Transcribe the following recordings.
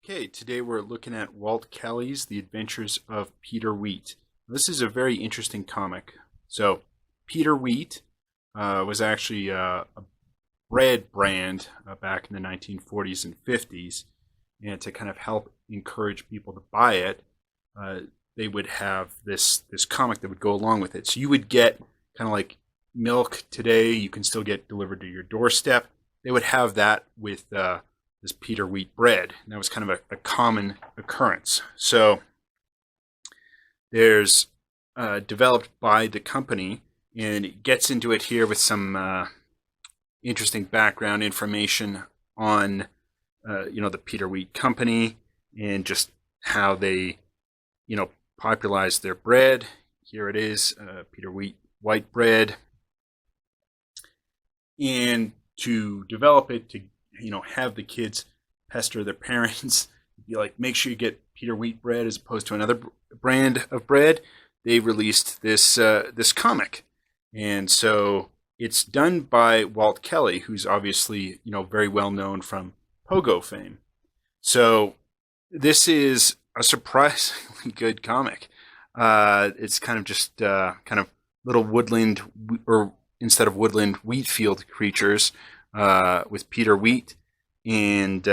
Okay, today we're looking at Walt Kelly's The Adventures of Peter Wheat. This is a very interesting comic. So, Peter Wheat was actually a bread brand back in the 1940s and 50s, and to kind of help encourage people to buy it, they would have this comic that would go along with it. So you would get kind of like milk today, you can still get delivered to your doorstep. They would have that with this Peter Wheat bread. And that was kind of a common occurrence. So there's developed by the company, and it gets into it here with some interesting background information on the Peter Wheat company and just how they popularized their bread. Here it is, Peter Wheat white bread, and to develop it to have the kids pester their parents, be like, make sure you get Peter Wheat bread as opposed to another brand of bread. They released this comic, and so it's done by Walt Kelly, who's obviously very well known from Pogo fame. So this is a surprisingly good comic. It's kind of just kind of little woodland, or instead of woodland, wheat field creatures with Peter Wheat, and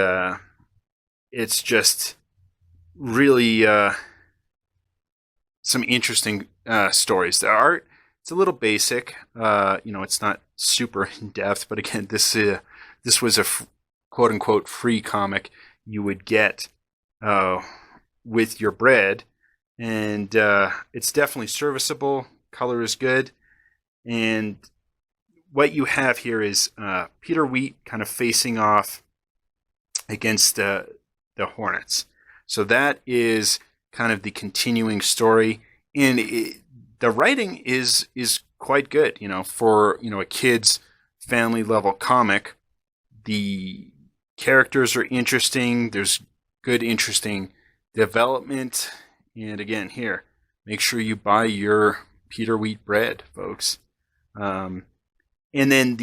it's just really some interesting stories. The art, it's a little basic. It's not super in depth, but again, this was a quote unquote free comic you would get with your bread, and it's definitely serviceable. Color is good, and what you have here is Peter Wheat kind of facing off against the Hornets. So that is kind of the continuing story, and the writing is quite good. For a kid's family level comic, the characters are interesting. There's good, interesting development, and again, here, make sure you buy your Peter Wheat bread, folks. And then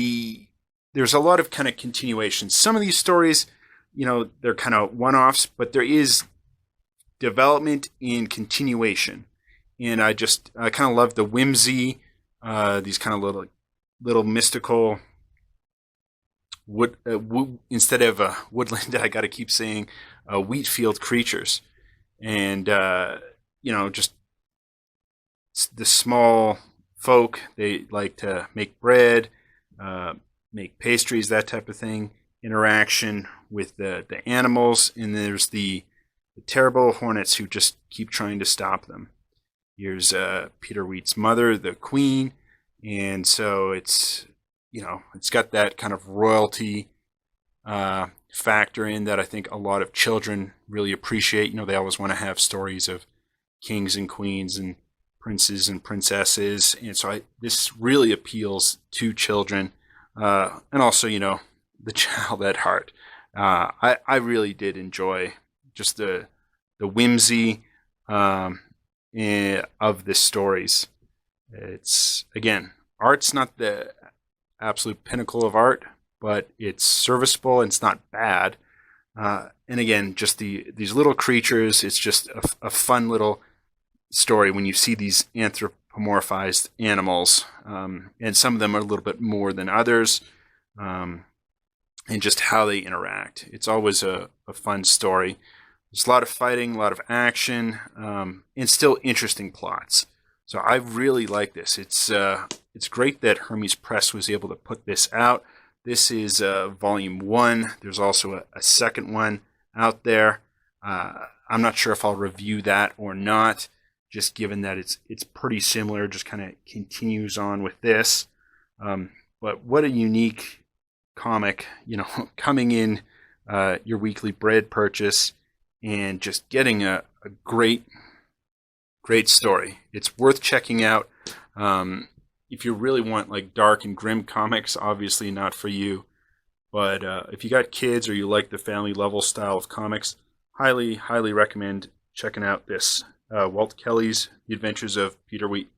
there's a lot of kind of continuations. Some of these stories, they're kind of one-offs, but there is development and continuation. And I kind of love the whimsy, these kind of little mystical instead of woodland, I got to keep saying wheat field creatures. And, just the small folk, they like to make bread, make pastries, that type of thing, interaction with the animals, and there's the terrible hornets who just keep trying to stop them. Here's Peter Wheat's mother, the queen, and so it's got that kind of royalty factor in that I think a lot of children really appreciate. They always want to have stories of kings and queens and princes and princesses, and so this really appeals to children, and also the child at heart. I really did enjoy just the whimsy of the stories. It's, again, art's not the absolute pinnacle of art, but it's serviceable and it's not bad. And again, just these little creatures, it's just a fun little story when you see these anthropomorphized animals, and some of them are a little bit more than others, and just how they interact. It's always a fun story. There's a lot of fighting, a lot of action, and still interesting plots. So I really like this. It's great that Hermes Press was able to put this out. This is volume 1. There's also a second one out there. I'm not sure if I'll review that or not, just given that it's pretty similar, just kind of continues on with this. But what a unique comic, coming in your weekly bread purchase and just getting a great story. It's worth checking out. If you really want like dark and grim comics, obviously not for you. But if you got kids or you like the family level style of comics, highly recommend checking out this Walt Kelly's The Adventures of Peter Wheat.